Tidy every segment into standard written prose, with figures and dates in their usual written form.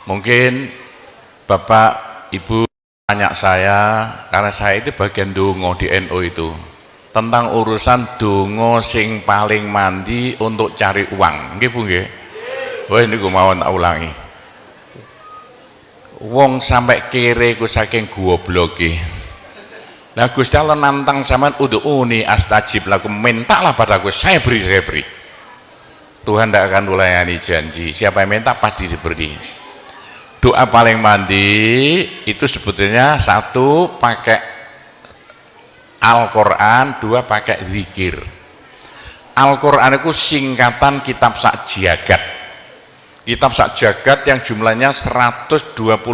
Mungkin Bapak Ibu tanya saya, karena saya itu bagian dongo di NU itu, tentang urusan dongo sing paling mandi untuk cari uang. Nggih Bu nggih? Wah ini gue mau tak ulangi. Wong sampai kere ku saking gobloke. Nah Gusti Allah nantang sampean ud'uni astajib lakum, mintalah padaku, saya beri. Tuhan tidak akan melayani janji, siapa yang minta pasti diberi. Doa paling mandi itu sebetulnya satu pakai Al-Quran, dua pakai zikir. Al-Quran itu singkatan kitab sak jagat. Kitab sak jagat yang jumlahnya 124.000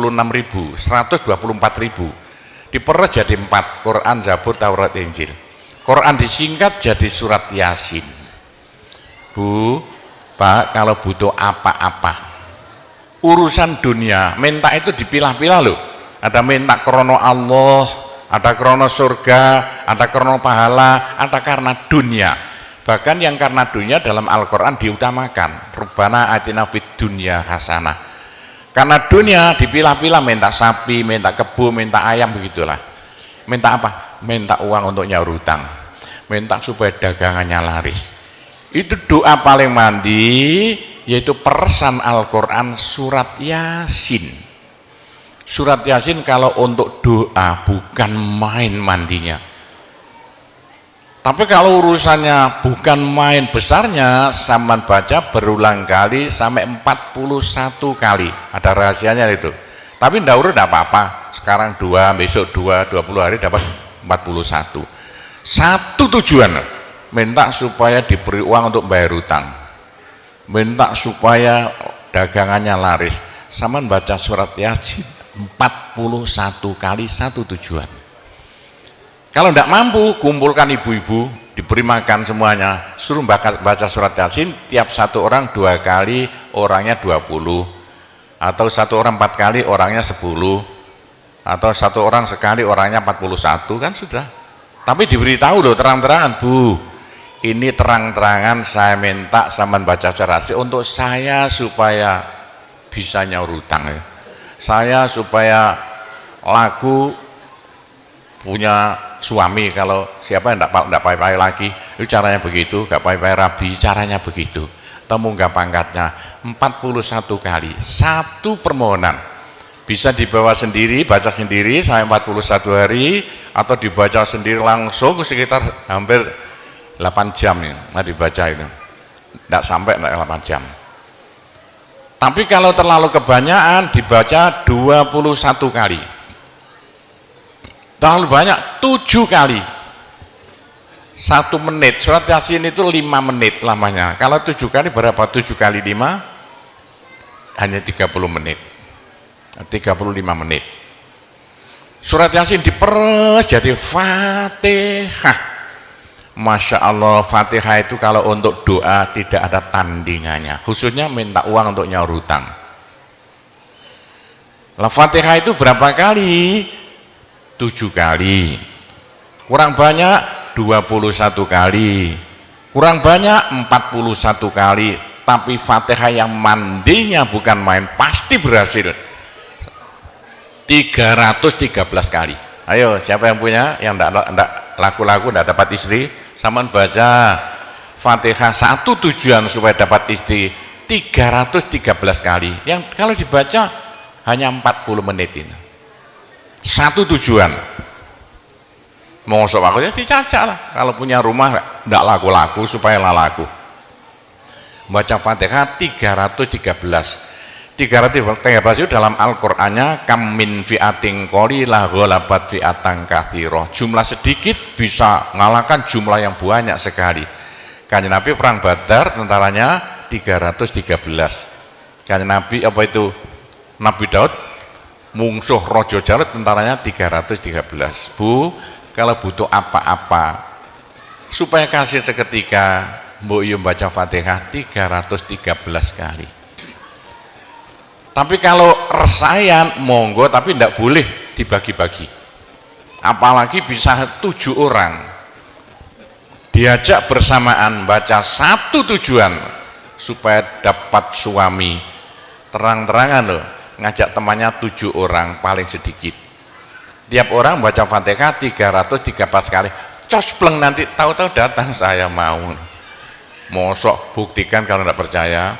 diperes jadi 4, Quran, Zabur, Taurat, Injil. Quran disingkat jadi surat Yasin. Bu, Pak, kalau butuh apa-apa urusan dunia, minta itu dipilah-pilah loh. Ada minta krono Allah, ada krono surga, ada krono pahala, ada karena dunia. Bahkan yang karena dunia dalam Al-Quran diutamakan, Rabbana atina fid dunya hasanah. Karena dunia dipilah-pilah, minta sapi, minta kebo, minta ayam, begitulah. Minta apa? Minta uang untuk nyaur hutang, minta supaya dagangannya laris. Itu doa paling mandi, yaitu persan Al-Quran surat Yasin. Surat Yasin kalau untuk doa bukan main mandinya. Tapi kalau urusannya bukan main besarnya, sampean baca berulang kali sampai 41 kali. Ada rahasianya itu. Tapi ndak urut apa-apa. Sekarang 2, besok 2, 20 hari dapat 41. Satu tujuan, minta supaya diberi uang untuk bayar hutang, minta supaya dagangannya laris. Sampean baca surat Yasin 41 kali, satu tujuan. Kalau tidak mampu, kumpulkan ibu-ibu, diberi makan semuanya, suruh baca surat Yasin, tiap satu orang 2 kali, orangnya 20, atau satu orang 4 kali, orangnya 10, atau satu orang sekali, orangnya 41, kan sudah. Tapi diberitahu loh terang-terangan, Bu, ini terang-terangan saya minta sampean baca surat Yasin untuk saya supaya bisa nyaur hutang ya. Saya supaya laku punya suami, kalau siapa yang tidak payah-payah lagi, itu caranya begitu, gak payah-payah rabi, caranya begitu. Temu gak pangkatnya 41 kali, satu permohonan. Bisa dibawa sendiri, baca sendiri sampai 41 hari, atau dibaca sendiri langsung sekitar hampir 8 jam ya, nah dibaca itu tidak sampai 8 jam. Tapi kalau terlalu kebanyakan dibaca 21 kali, terlalu banyak 7 kali, 1 menit. Surat Yasin itu 5 menit lamanya. Kalau 7 kali berapa? 7 kali 5 hanya 30 menit, 35 menit. Surat Yasin diperes jadi Fatihah. Masya Allah, Fatihah itu kalau untuk doa tidak ada tandingannya, khususnya minta uang untuk nyaur hutang. Lah Fatihah itu berapa kali? 7 kali. Kurang banyak 21 kali. Kurang banyak 41 kali. Tapi Fatihah yang mandinya bukan main, pasti berhasil 313 kali. Ayo, siapa yang punya, yang enggak laku-laku, enggak dapat istri, sama baca Fatihah, satu tujuan supaya dapat istri 313 kali. Yang kalau dibaca hanya 40 menit ini. Satu tujuan. Mau sok aku ya dicacak lah. Kalau punya rumah enggak laku-laku supaya laku. Baca Fatihah 313 itu dalam Al-Qur'annya kam min fi'atin qalilah ghalabat fi'atan katsirah. Jumlah sedikit bisa mengalahkan jumlah yang banyak sekali. Kanjeng Nabi perang Badar tentaranya 313. Kanjeng Nabi apa itu? Nabi Daud mungsuh Raja Jalut tentaranya 313. Bu, kalau butuh apa-apa supaya kasih seketika, mbok yo baca Fatihah 313 kali. Tapi kalau resayan monggo, tapi tidak boleh dibagi-bagi. Apalagi bisa 7 orang. diajak bersamaan baca satu tujuan supaya dapat suami, terang-terangan loh, ngajak temannya 7 orang paling sedikit, tiap orang baca Fatihah 334 kali, cospleng, nanti tahu-tahu datang saya mau. Mosok buktikan kalau tidak percaya.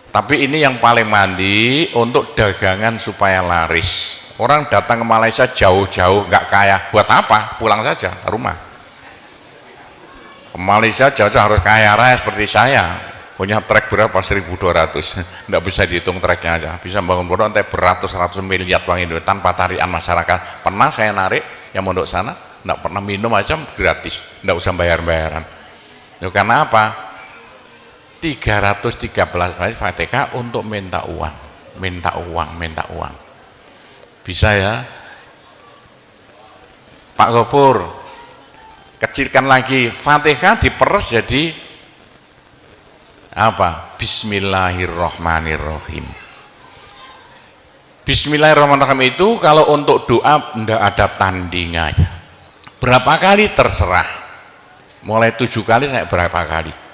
Tapi ini yang paling mandi untuk dagangan supaya laris. Orang datang ke Malaysia jauh-jauh nggak kaya, buat apa? Pulang saja ke rumah. Ke Malaysia jauh-jauh harus kaya raya seperti saya, punya trek berapa? 1.200. Nggak bisa dihitung treknya aja, bisa bangun pondok nanti beratus-ratus miliar uang Indonesia tanpa tarian masyarakat. Pernah saya narik yang mondok sana, nggak pernah minum aja gratis, nggak usah bayar-bayaran. Itu karena apa? 313 kali Fatihah untuk minta uang, minta uang, minta uang. Bisa ya Pak Gopur, kecilkan lagi, Fatihah diperes jadi apa? Bismillahirrahmanirrahim. Bismillahirrahmanirrahim itu kalau untuk doa tidak ada tandingannya. Berapa kali terserah, mulai 7 kali saya berapa kali.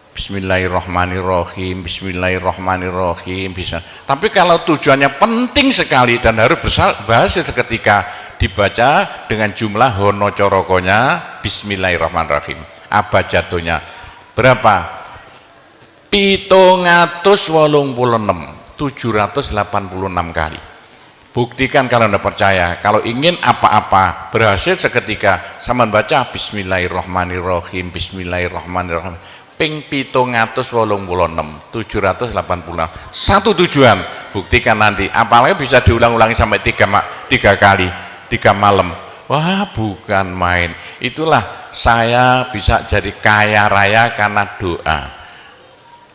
Bismillahirrahmanirrahim, Bismillahirrahmanirrahim, bisa. Tapi kalau tujuannya penting sekali dan harus berhasil seketika, dibaca dengan jumlah hono corokonya Bismillahirrahmanirrahim. Apa jatuhnya? Berapa? 786 kali. Buktikan kalau Anda percaya. Kalau ingin apa-apa berhasil seketika, sama baca Bismillahirrahmanirrahim, Bismillahirrahmanirrahim. Ping 786 satu tujuan. Buktikan nanti, apalagi bisa diulang-ulangi sampai 3 kali 3 malam. Wah, bukan main. Itulah saya bisa jadi kaya raya karena doa.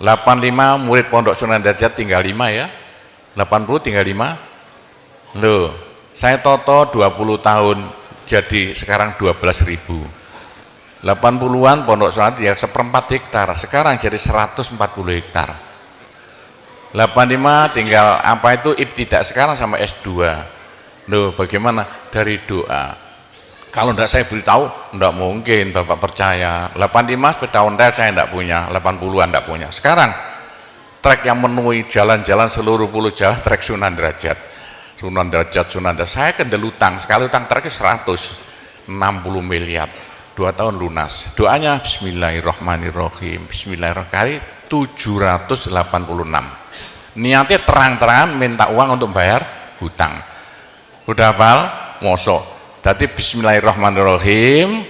85 murid Pondok Sunan Derajat tinggal 5 ya, 80 tinggal 5 loh. Saya toto 20 tahun jadi sekarang 12.000. 80-an Pondok Sunan ya 1/4 hektar, sekarang jadi 140 hektar. 85 tinggal apa itu ibtidak sekarang sama S2. Loh, bagaimana? Dari doa. Kalau tidak saya beritahu, tidak mungkin Bapak percaya. 85 sepeda ontel saya tidak punya, 80-an tidak punya. Sekarang trek yang memenuhi jalan-jalan seluruh Pulau Jawa, trek Sunan Derajat. Sunan Derajat. Saya kendel utang, sekali utang trek 160 miliar. 2 tahun lunas. Doanya Bismillahirrahmanirrahim, Bismillahirrahmanirrahim 786. Niatnya terang-terangan minta uang untuk bayar hutang. Udah hafal? Mosok. Jadi Bismillahirrahmanirrahim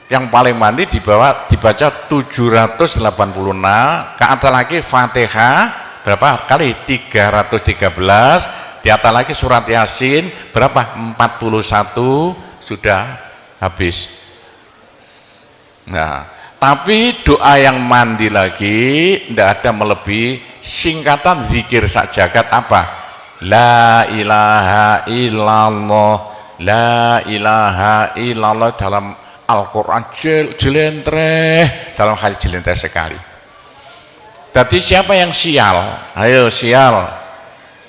yang paling mandi dibaca 786, ke atas lagi Fatihah berapa kali? 313, di atas lagi surat Yasin berapa? 41, sudah habis. Nah, tapi doa yang mandi lagi tidak ada melebihi singkatan zikir sak jagat apa? La ilaha illallah, la ilaha illallah dalam Al-Quran jelentreh, dalam hadis jelentreh sekali. Jadi siapa yang sial? Ayo sial,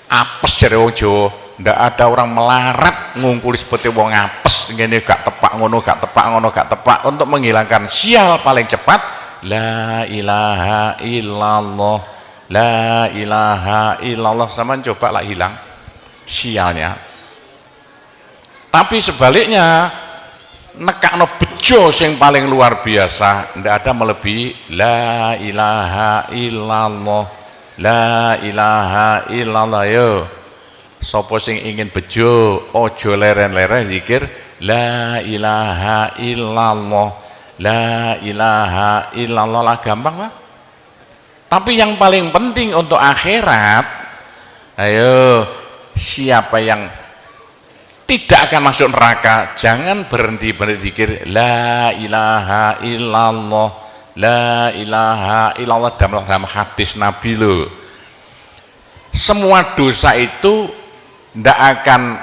apes dari wong Jawa. Ndak ada orang melarat ngungkuli seperti wong apes ngene, gak tepak ngono, gak tepak ngono, gak tepak. Untuk menghilangkan sial paling cepat la ilaha illallah, la ilaha illallah. Sama coba lah hilang sialnya. Tapi sebaliknya nekakno bejo sing paling luar biasa, ndak ada melebihi la ilaha illallah, la ilaha illallah. Yo sapa sing ingin bejo, ojo leren-leren zikir la ilaha illallah, la ilaha illallah lah, gampang lah. Tapi yang paling penting untuk akhirat, ayo siapa yang tidak akan masuk neraka, jangan berhenti zikir la ilaha illallah, la ilaha illallah. Dalam hadis Nabi loh, semua dosa itu tidak akan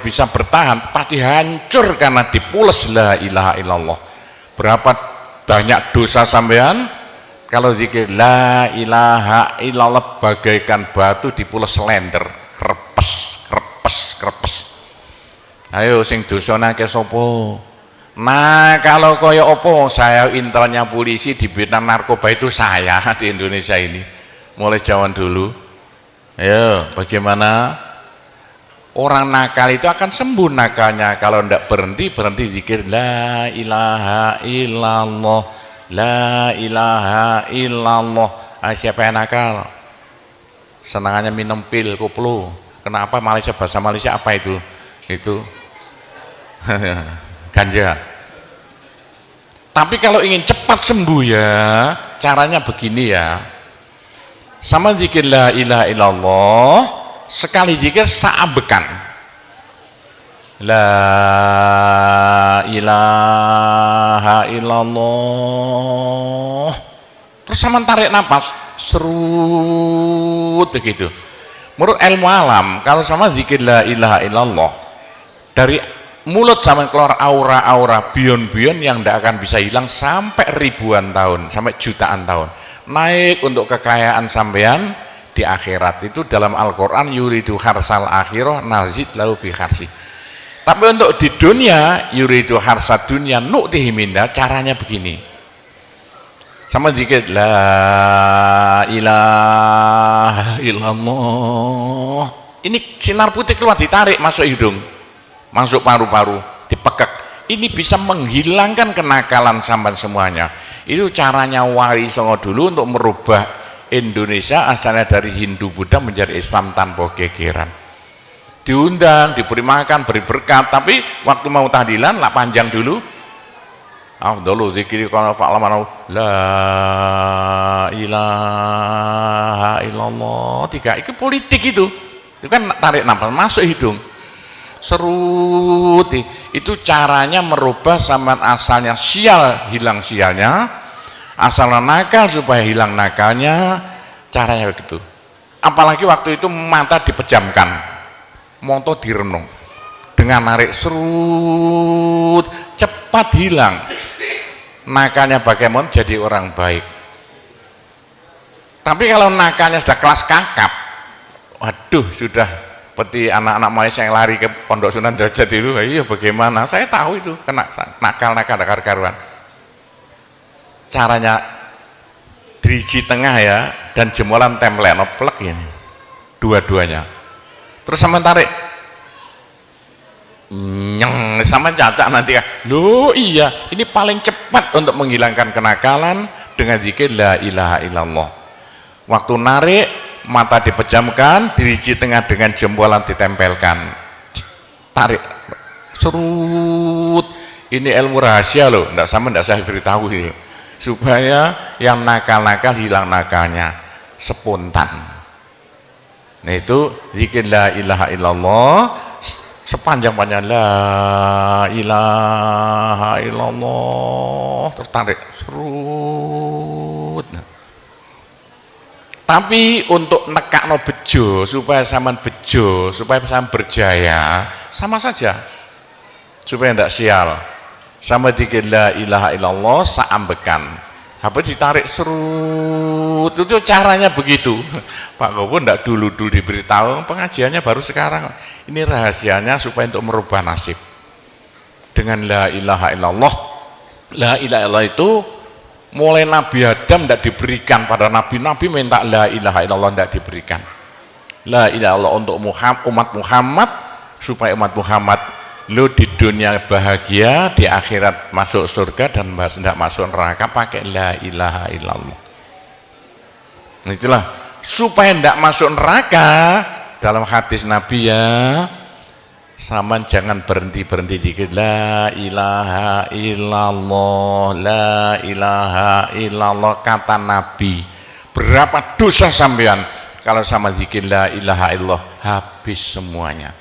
bisa bertahan, pasti hancur karena dipules la ilaha illallah. Berapa banyak dosa sampean kalau zikir la ilaha illallah bagaikan batu dipules slender, krepes krepes krepes. Ayo sing dosane akeh sapa? Nah kalau koyo opo saya intelnya polisi di bidang narkoba itu saya di Indonesia ini mulai zaman dulu. Ayo bagaimana orang nakal itu akan sembuh nakalnya kalau tidak berhenti zikir la ilaha illallah, la ilaha illallah. Siapa yang nakal senangannya minum pil koplo, kenapa Malaysia, bahasa Malaysia apa itu ganja. Tapi kalau ingin cepat sembuh ya caranya begini ya, sama zikir la ilaha illallah, sekali zikir saambekan la ilaha illallah, terus sama tarik nafas serut begitu. Menurut ilmu alam kalau sama zikir la ilaha illallah dari mulut sama keluar aura-aura bion-bion yang tidak akan bisa hilang sampai ribuan tahun, sampai jutaan tahun, naik untuk kekayaan sampean di akhirat. Itu dalam Al-Quran yuridu harsal akhirah nazid lahu fi harsi. Tapi untuk di dunia yuridu harsad dunia nu'tihi minda, caranya begini, sama zikir la ilaha illallah, ini sinar putih keluar ditarik masuk hidung, masuk paru-paru, dipekek. Ini bisa menghilangkan kenakalan sampan semuanya. Itu caranya Wali Songo dulu untuk merubah Indonesia asalnya dari Hindu Buddha menjadi Islam tanpa gegeran. Diundang, diberi makan, beri berkat, tapi waktu mau tahlilan lah panjang dulu. Afdhalu dzikri qala fa'lamu la ilaha illallah. Tiga itu politik itu kan tarik nafas masuk hidung serut. Itu caranya merubah zaman asalnya sial hilang sialnya, asalnya nakal supaya hilang nakalnya, caranya begitu. Apalagi waktu itu mata dipejamkan, monto direnung, dengan narik serut cepat hilang nakalnya, bagaimana jadi orang baik. Tapi kalau nakalnya sudah kelas kakap, waduh sudah seperti anak-anak Malaysia yang lari ke Pondok Sunan Derajat itu, iya bagaimana, saya tahu itu kena nakal-nakal karuan. Caranya diriji tengah ya, dan jemolan template plek ini dua-duanya, terus sama tarik nyeng sama cacak nanti kan. Loh iya, ini paling cepat untuk menghilangkan kenakalan dengan zikir la ilaha illallah. Waktu narik mata dipejamkan, diriji tengah dengan jempolan ditempelkan, tarik serut. Ini ilmu rahasia loh, enggak saya beritahu ini, supaya yang nakal-nakal hilang nakalnya spontan. Nah itu zikir la ilaha illallah sepanjang-panjang la ilaha illallah, tertarik serut. Tapi untuk nekakno bejo supaya sampean bejo, supaya sampean berjaya, sama saja supaya tidak sial, sama zikir la ilaha illallah saambekan, apa ditarik serut. Itu caranya begitu. Pak Gowo tidak dulu diberitahu, pengajiannya baru sekarang. Ini rahasianya supaya untuk merubah nasib dengan la ilaha illallah. La ilaha illallah itu mulai Nabi Adam tidak diberikan, pada nabi-nabi minta la ilaha illallah tidak diberikan. La ilaha illallah untuk umat Muhammad, supaya umat Muhammad lo di dunia bahagia, di akhirat masuk surga, dan tidak masuk neraka pakai la ilaha illallah. Itulah supaya tidak masuk neraka. Dalam hadis Nabi ya, sama jangan berhenti dikit la ilaha illallah, la ilaha illallah. Kata Nabi, berapa dosa sampean kalau sama zikir la ilaha illallah habis semuanya.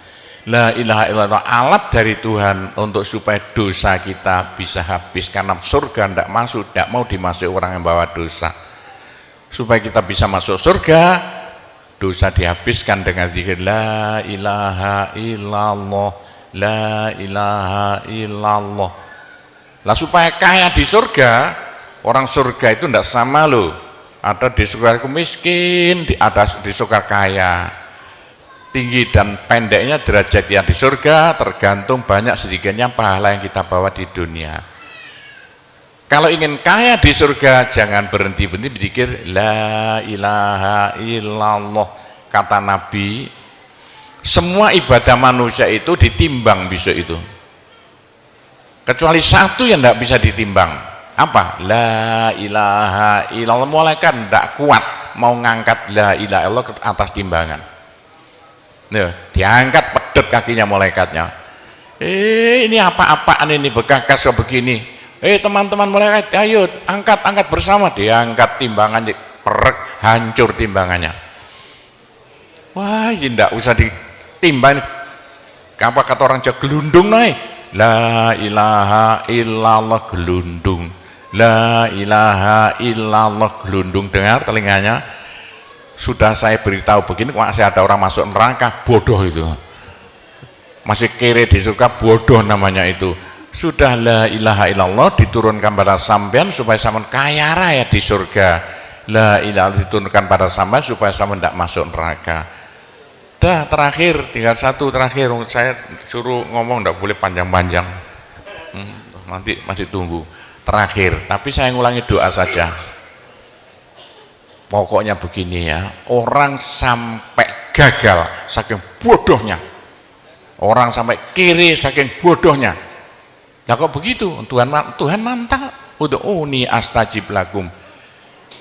La ilaha illallah alat dari Tuhan untuk supaya dosa kita bisa habis, karena surga tidak masuk, tidak mau dimasuki orang yang bawa dosa. Supaya kita bisa masuk surga, dosa dihabiskan dengan zikir la ilaha illallah, la ilaha illallah. Lah supaya kaya di surga, orang surga itu tidak sama loh. Ada di surga miskin, ada di surga kaya. tinggi dan pendeknya derajat yang di surga tergantung banyak sedikitnya pahala yang kita bawa di dunia. Kalau ingin kaya di surga, jangan berhenti-berhenti berzikir la ilaha illallah. Kata Nabi, semua ibadah manusia itu ditimbang besok itu, kecuali satu yang tidak bisa ditimbang. Apa? La ilaha illallah. Malaikat tidak kuat mau ngangkat la ilaha illallah ke atas timbangan. Nah, diangkat pedet kakinya malaikatnya. Ini apa-apaan ini, bekas begini. Teman-teman malaikat, ayo angkat bersama. Diangkat timbangannya, perek, hancur timbangannya. Wah, ini tidak usah ditimbang. Apa kata orang Jawa, gelundung naik. La ilaha illallah, gelundung. La ilaha illallah, gelundung. Dengar telinganya, sudah saya beritahu begini, masih ada orang masuk neraka, bodoh itu. Masih kere di surga, bodoh namanya itu. Sudah la ilaha illallah diturunkan pada sampean supaya sampean kaya raya di surga. La ilaha diturunkan pada sampean supaya sampean tidak masuk neraka. Dah, terakhir, tinggal satu terakhir. Saya suruh ngomong tidak boleh panjang-panjang. Nanti masih tunggu. Terakhir, tapi saya ngulangi doa saja. Pokoknya begini ya, orang sampai gagal saking bodohnya, orang sampai kiri saking bodohnya. Lah kok begitu? Tuhan mantap. Ud'uni astajib lakum.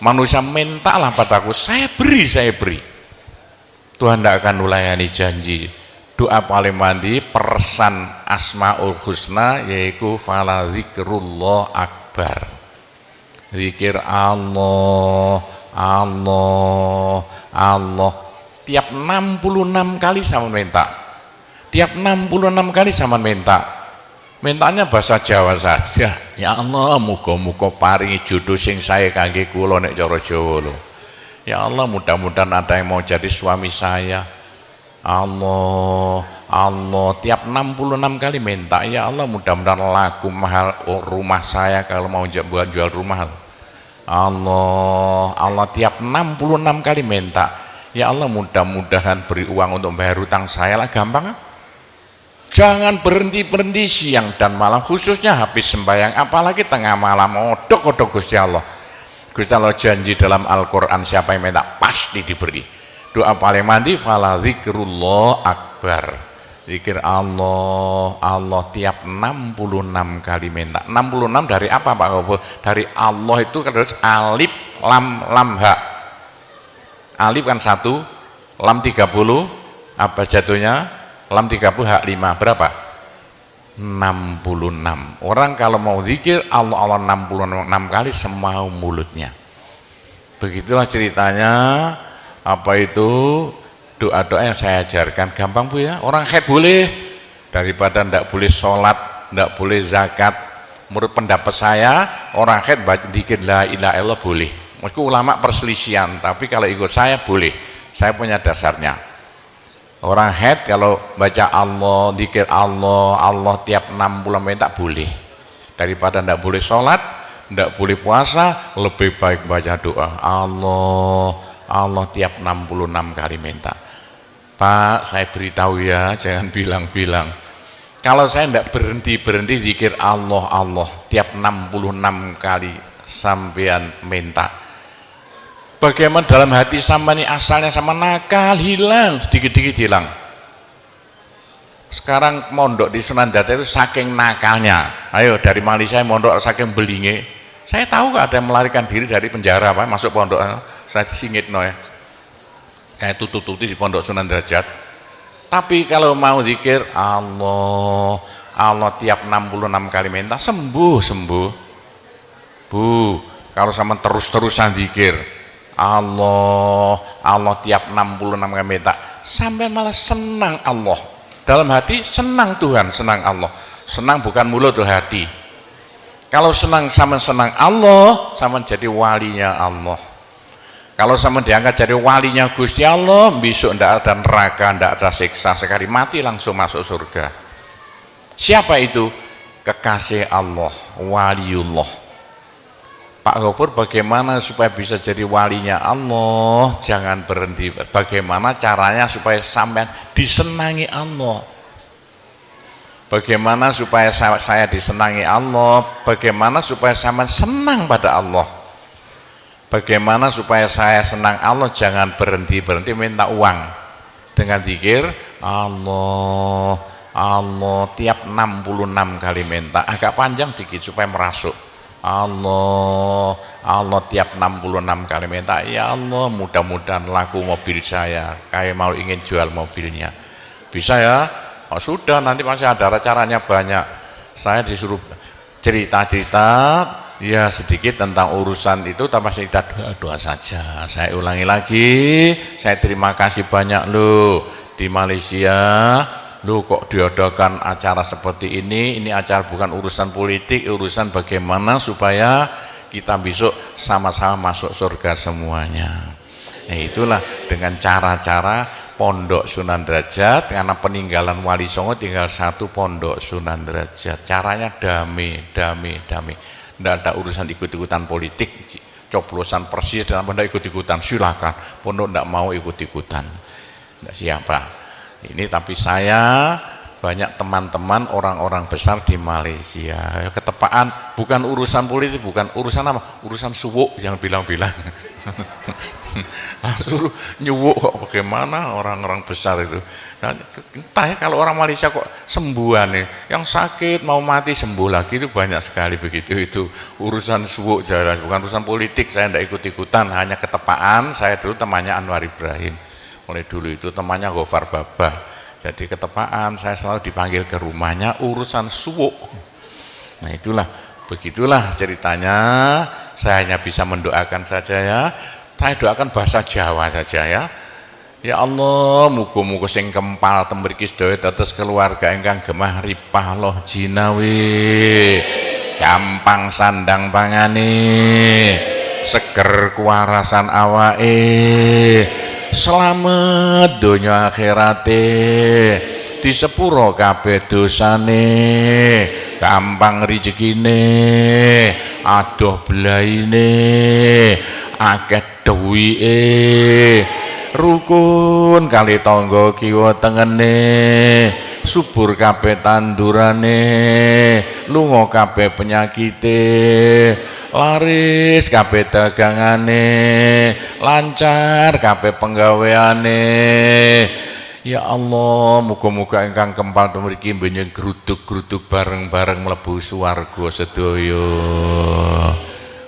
Manusia mintalah padaku, saya beri. Tuhan tidak akan melayani janji. Doa paling mandi persan Asmaul Husna, yaitu fala zikrullah akbar. Zikir Allah, Allah, Allah. Tiap 66 kali sama minta. Tiap 66 kali sama minta. Mintanya bahasa Jawa saja. Ya Allah, muga-muga paringi jodoh sing sae kangge kula nek cara Jawa lho. Ya Allah, mudah-mudahan ada yang mau jadi suami saya. Allah, Allah, tiap 66 kali minta. Ya Allah, mudah-mudahan laku mahal rumah saya kalau mau jual rumah. Allah, Allah, tiap 66 kali minta. Ya Allah, mudah-mudahan beri uang untuk bayar hutang saya lah, gampang. Jangan berhenti siang dan malam, khususnya habis sembahyang, apalagi tengah malam. Odok-odok Gusti Allah. Gusti Allah janji dalam Al-Quran, siapa yang minta pasti diberi. Doa paling mandi fala zikrullah akbar. Zikir Allah, Allah tiap 66 kali minta. 66 dari apa Pak Kobo? Dari Allah itu terus alif lam ha. Alif kan 1, lam 30, apa jatuhnya? Lam 30 hak 5, berapa? 66. Orang kalau mau zikir Allah 66 kali semau mulutnya. Begitulah ceritanya. Apa itu doa-doa yang saya ajarkan, gampang Bu ya. Orang haid boleh, daripada ndak boleh sholat, ndak boleh zakat. Menurut pendapat saya, orang haid zikir la ilaha illallah boleh. Meskipun ulama perselisihan, tapi kalau ikut saya boleh. Saya punya dasarnya. Orang haid kalau baca Allah, zikir Allah, Allah tiap 60 menit tak boleh. Daripada ndak boleh sholat, ndak boleh puasa, lebih baik baca doa Allah, Allah tiap 66 kali minta. Pak, saya beritahu ya, jangan bilang-bilang. Kalau saya ndak berhenti zikir Allah, Allah tiap 66 kali sampean minta. Bagaimana dalam hati sama ini asalnya sama nakal, hilang, sedikit-sedikit hilang. Sekarang mondok di Sunan Data itu saking nakalnya. Ayo dari Malaysia mondok saking belinge. Saya tahu ada yang melarikan diri dari penjara, Pak, masuk pondok. Saya disingit no ya. Kayak tutup-tutup di pondok Sunan Derajat. Tapi kalau mau zikir Allah, Allah tiap 66 kali minta, sembuh. Bu, kalau sama terus-terusan zikir Allah, Allah tiap 66 kali minta, sampai malah senang Allah. Dalam hati senang Tuhan, senang Allah. Senang bukan mulut tuh hati. Kalau senang sama senang Allah, sama jadi walinya Allah. Kalau sama diangkat jadi walinya Gusti Allah, besok ndak ada neraka, ndak ada siksa, sekali mati langsung masuk surga. Siapa itu? Kekasih Allah, waliullah. Pak Gopur bagaimana supaya bisa jadi walinya Allah? Jangan berhenti. Bagaimana caranya supaya sampean disenangi Allah? Bagaimana supaya saya disenangi Allah? Bagaimana supaya sampean senang pada Allah? Bagaimana supaya saya senang Allah? Jangan berhenti minta uang dengan zikir Allah Allah tiap 66 kali minta, agak panjang dikit supaya merasuk. Allah Allah tiap 66 kali minta, ya Allah mudah-mudahan laku mobil saya, kayak mau ingin jual mobilnya. Bisa ya? Oh, sudah, nanti masih ada caranya banyak. Saya disuruh cerita-cerita ya sedikit tentang urusan itu, tanpa cerita doa saja. Saya ulangi lagi, saya terima kasih banyak loh di Malaysia. Loh kok diadakan acara seperti ini acara bukan urusan politik, urusan bagaimana supaya kita besok sama-sama masuk surga semuanya. Nah itulah dengan cara-cara Pondok Sunan Derajat, karena peninggalan Wali Songo tinggal satu Pondok Sunan Derajat. Caranya damai. Tidak ada urusan ikut-ikutan politik, coblosan persis dan tidak ikut-ikutan, silakan. Pondok tidak mau ikut-ikutan, tidak siapa. Ini tapi saya banyak teman-teman orang-orang besar di Malaysia. Ketepaan bukan urusan politik, bukan urusan apa? Urusan suwuk yang bilang-bilang. Suruh nyuwuk kok bagaimana orang-orang besar itu. Nah, entah ya kalau orang Malaysia kok sembuhan nih, yang sakit mau mati sembuh lagi itu banyak sekali begitu. Itu urusan suwuk jelas, bukan urusan politik. Saya tidak ikut-ikutan, hanya ketepaan. Saya dulu temannya Anwar Ibrahim. Mulai dulu itu temannya Gofar Babah, jadi ketepaan saya selalu dipanggil ke rumahnya urusan suwuk. Nah itulah, begitulah ceritanya. Saya hanya bisa mendoakan saja ya, saya doakan bahasa Jawa saja ya. Ya Allah, muga-muga sing kempal temriki sedaya dados keluarga ingkang gemah ripah loh jinawi, gampang sandang pangane, seger kuwarasan awake, selamat donya akhirate, di sepuro kabeh dosane, gampang rezekine, adoh belaine, akeh duwike, rukun kali tangga kiwa tengene, subur kabeh tandurane, lunga kabeh penyakite, laris kabeh dagangane, lancar kabeh penggaweane. Ya Allah, muga-muga ingkang kempal mriki mbenjing gruduk-gruduk bareng-bareng mlebu swarga sedaya.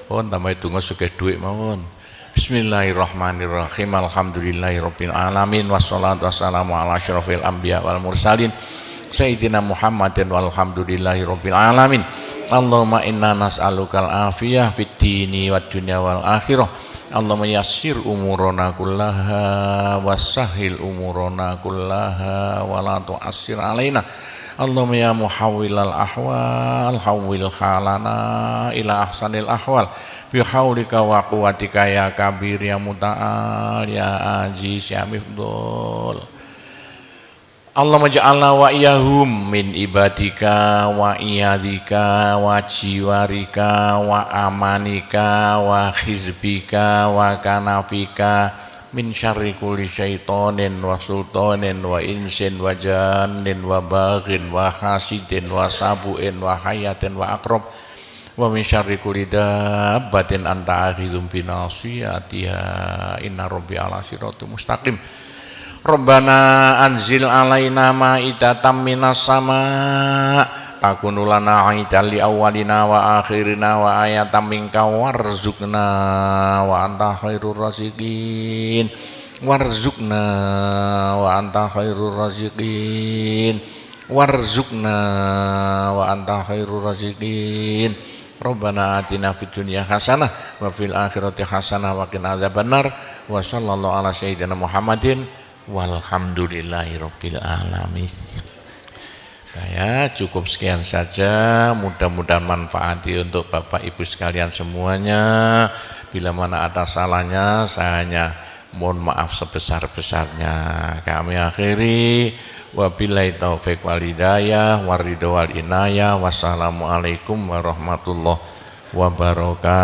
Oh, tambah donga sugih dhuwit mawon. Bismillahirrahmanirrahim. Alhamdulillahirabbil alamin wassalatu wassalamu ala asyrofil anbiya wal mursalin sayyidina Muhammadin walhamdulillahirabbil alamin. Allahumma inna nas'alukal afiyah fid dini wad dunya wal akhirah. Allahumma yassir umurana kullaha wassahil umurana kullaha wa la tu'assir alaina. Allahumma ya muhawwilal ahwal hawwil halana ila ahsanil ahwal bi haulika wa quwwatika ya kabir ya muta'al ya aziz ya mifdul. Allahumma ja'alna wa iyahum min ibadika wa iyadika wa jiwarika wa amanika wa hizbika wa kanafika min syarri kulli syaitonin wa sultanin wa insin wa jannin wa baghin wa hasidin wa sabu'in wa hayatin wa akrab wa min syarri kulli dabbatin anta akhidhum binasiyatiha inna rabbi ala siratul mustaqim. Rabbana anzil alaina ma'idatan minas sama takunu lana aidan li awwalina wa akhirina wa ayatan minka warzuqna wa anta khairur raziqin warzuqna wa anta khairur raziqin warzuqna wa anta khairur raziqin. Rabbana atina fid dunya hasanah wa fil akhirati hasanah wa qina adzabannar wa sallallahu ala sayyidina Muhammadin walhamdulillahirabbil alamin. Saya cukup sekian saja, mudah-mudahan manfaati untuk Bapak Ibu sekalian semuanya. Bila mana ada salahnya saya hanya mohon maaf sebesar-besarnya. Kami akhiri wabillahi taufik wal hidayah waridho wal inayah. Wassalamualaikum warahmatullahi wabarakatuh.